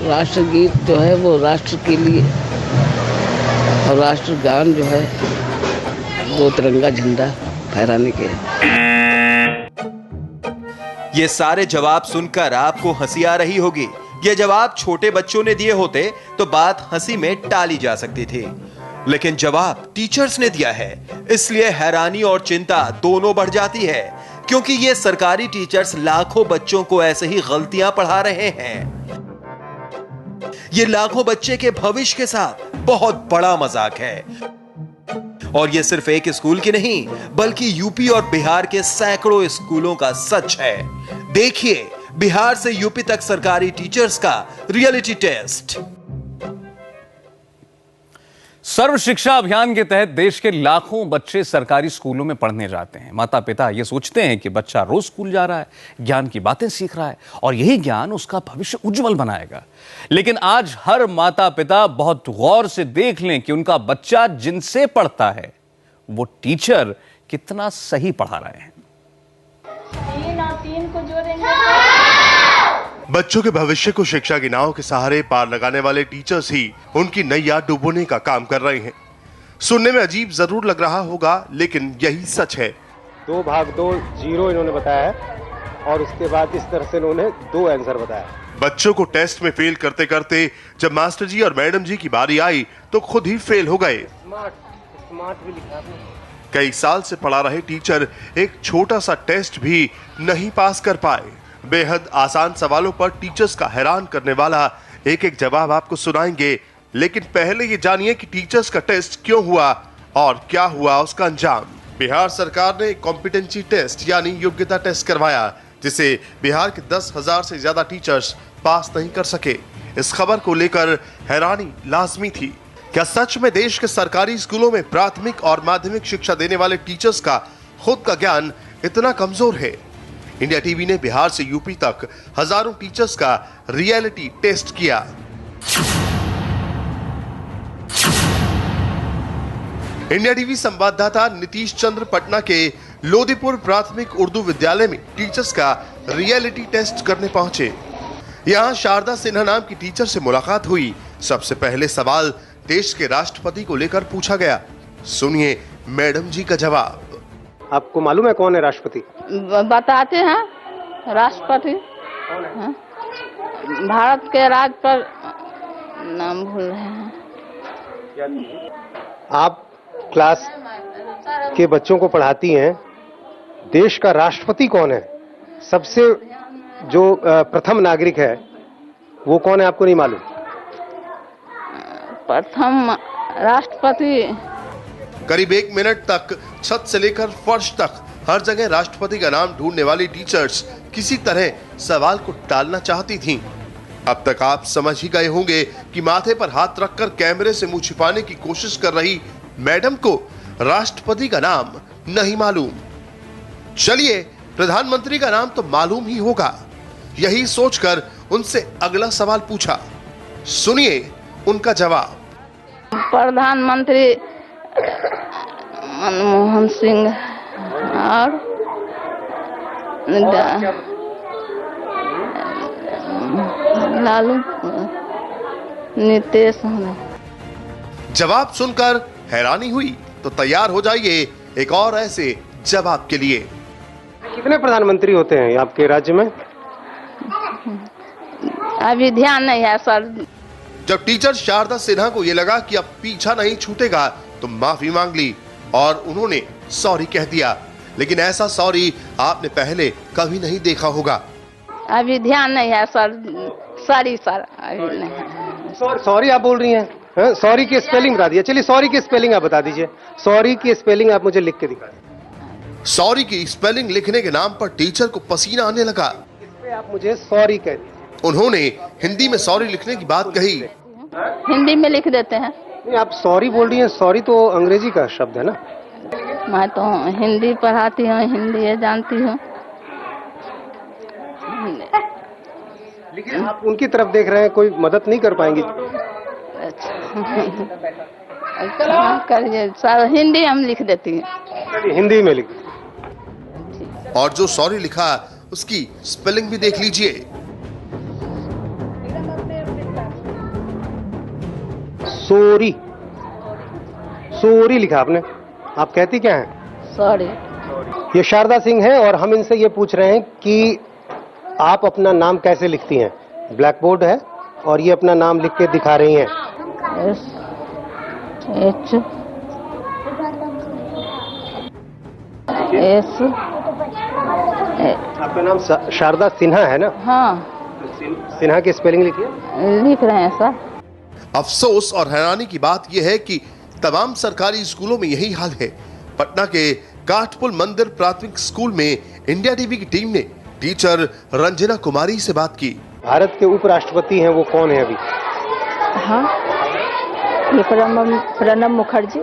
राष्ट्रगीत जो है वो राष्ट्र के लिए और राष्ट्रगान जो है वो तिरंगा झंडा फहराने के। ये सारे जवाब सुनकर आपको हंसी आ रही होगी। ये जवाब छोटे बच्चों ने दिए होते तो बात हंसी में टाली जा सकती थी, लेकिन जवाब टीचर्स ने दिया है, इसलिए हैरानी और चिंता दोनों बढ़ जाती है, क्योंकि ये सरकारी टीचर्स लाखों बच्चों को ऐसे ही गलतियां पढ़ा रहे हैं। ये लाखों बच्चे के भविष्य के साथ बहुत बड़ा मजाक है। और ये सिर्फ एक स्कूल की नहीं, बल्कि यूपी और बिहार के सैकड़ों स्कूलों का सच है। देखिए बिहार से यूपी तक सरकारी टीचर्स का रियलिटी टेस्ट। सर्व शिक्षा अभियान के तहत देश के लाखों बच्चे सरकारी स्कूलों में पढ़ने जाते हैं। माता पिता ये सोचते हैं कि बच्चा रोज स्कूल जा रहा है, ज्ञान की बातें सीख रहा है और यही ज्ञान उसका भविष्य उज्जवल बनाएगा। लेकिन आज हर माता पिता बहुत गौर से देख लें कि उनका बच्चा जिनसे पढ़ता है वो टीचर कितना सही पढ़ा रहे हैं। 3 और 3 को जोड़ेंगे। बच्चों के भविष्य को शिक्षा की नाव के सहारे पार लगाने वाले टीचर्स ही उनकी नैया डुबोने का काम कर रहे हैं। सुनने में अजीब जरूर लग रहा होगा, लेकिन यही सच है। 2 भाग 2 0 इन्होंने बताया है और उसके बाद इस तरह से इन्होंने 2 आंसर बताया। बच्चों को टेस्ट में फेल करते करते जब मास्टर जी और मैडम जी की बारी आई तो खुद ही फेल हो गए। स्मार्ट भी लिखा आपने। कई साल से पढ़ा रहे टीचर एक छोटा सा टेस्ट भी नहीं पास कर पाए। बेहद आसान सवालों पर टीचर्स का हैरान करने वाला एक एक जवाब आपको सुनाएंगे, लेकिन पहले ये जानिए कि टीचर्स का टेस्ट क्यों हुआ और क्या हुआ उसका अंजाम। बिहार सरकार ने कॉम्पिटेंसी टेस्ट यानी योग्यता टेस्ट करवाया, जिसे बिहार के 10,000 से ज्यादा टीचर्स पास नहीं कर सके। इस खबर को लेकर हैरानी लाजमी थी। क्या सच में देश के सरकारी स्कूलों में प्राथमिक और माध्यमिक शिक्षा देने वाले टीचर्स का खुद का ज्ञान इतना कमजोर है? इंडिया टीवी ने बिहार से यूपी तक हजारों टीचर्स का रियलिटी टेस्ट किया। इंडिया टीवी संवाददाता नीतीश चंद्र पटना के लोदीपुर प्राथमिक उर्दू विद्यालय में टीचर्स का रियलिटी टेस्ट करने पहुंचे। यहां शारदा सिन्हा नाम की टीचर से मुलाकात हुई। सबसे पहले सवाल देश के राष्ट्रपति को लेकर पूछा गया। सुनिए मैडम जी का जवाब। आपको मालूम है कौन है राष्ट्रपति? बताते हैं, राष्ट्रपति भारत के राज पर नाम भूल रहे हैं। आप क्लास के बच्चों को पढ़ाती हैं। देश का राष्ट्रपति कौन है? सबसे जो प्रथम नागरिक है वो कौन है, आपको नहीं मालूम? प्रथम राष्ट्रपति। करीब 1 मिनट तक छत से लेकर फर्श तक हर जगह राष्ट्रपति का नाम ढूंढने वाली टीचर्स किसी तरह सवाल को टालना चाहती थीं। अब तक आप समझ ही गए होंगे कि माथे पर हाथ रखकर कैमरे से मुंह छिपाने की कोशिश कर रही मैडम को राष्ट्रपति का नाम नहीं मालूम। चलिए प्रधानमंत्री का नाम तो मालूम ही होगा। यही सोचकर उनसे अगला सवाल पूछा। सुनिए उनका जवाब। प्रधानमंत्री मनमोहन सिंह और लालू नीतीश। जवाब सुनकर हैरानी हुई तो तैयार हो जाइए एक और ऐसे जवाब के लिए। कितने प्रधानमंत्री होते हैं आपके राज्य में? अभी ध्यान नहीं है सर। जब टीचर शारदा सिन्हा को यह लगा कि अब पीछा नहीं छूटेगा तो माफी मांग ली और उन्होंने सॉरी कह दिया। लेकिन ऐसा सॉरी आपने पहले कभी नहीं देखा होगा। अभी ध्यान नहीं है सर। सॉरी सर, अभी नहीं। सॉरी आप बोल रही हैं? सॉरी की स्पेलिंग बता दीजिए। चलिए सॉरी की स्पेलिंग आप बता दीजिए। सॉरी की स्पेलिंग आप मुझे लिख के दिखा दीजिए। सॉरी की स्पेलिंग लिखने के नाम पर टीचर को पसीना आने लगा। इस पे आप मुझे सॉरी कह दीजिए। उन्होंने हिंदी में सॉरी लिखने की बात कही। हिंदी में लिख देते हैं। नहीं, आप सॉरी बोल रही हैं। सॉरी तो अंग्रेजी का शब्द है ना। मैं तो हिंदी पढ़ाती हूँ, हिंदी ये जानती हूँ। लेकिन आप उनकी तरफ देख रहे हैं, कोई मदद नहीं कर पाएंगी? अच्छा करिए सर, हिंदी हम लिख देती हैं। हिंदी में लिख। और जो सॉरी लिखा उसकी स्पेलिंग भी देख लीजिए। सोरी, सोरी लिखा आपने। आप कहती क्या हैं? सॉरी। ये शारदा सिंह हैं और हम इनसे ये पूछ रहे हैं कि आप अपना नाम कैसे लिखती हैं। ब्लैक बोर्ड है और ये अपना नाम लिख के दिखा रही हैं। S H S. आपका नाम शारदा सिन्हा है ना? हाँ, सिन्हा की स्पेलिंग लिखिए। लिख रहे हैं सर। अफसोस और हैरानी की बात यह है कि तमाम सरकारी स्कूलों में यही हाल है। पटना के काठपुल मंदिर प्राथमिक स्कूल में इंडिया टीवी की टीम ने टीचर रंजना कुमारी से बात की। भारत के उपराष्ट्रपति हैं, वो कौन है अभी? हाँ, ये प्रणब मुखर्जी।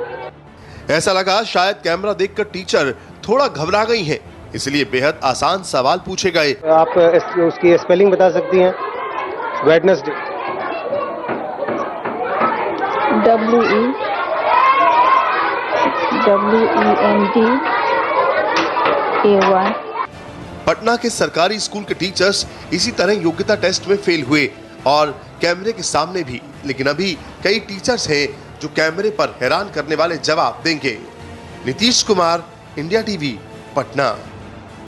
ऐसा लगा शायद कैमरा देखकर टीचर थोड़ा घबरा गई हैं, इसलिए बेहद आसान सवाल पूछे गए। आप उसकी स्पेलिंग बता सकती हैं? वेडनेसडे। WENDAY। पटना के सरकारी स्कूल के टीचर्स इसी तरह योग्यता टेस्ट में फेल हुए और कैमरे के सामने भी, लेकिन अभी कई टीचर्स हैं जो कैमरे पर हैरान करने वाले जवाब देंगे। Nitish Kumar, India TV, Patna.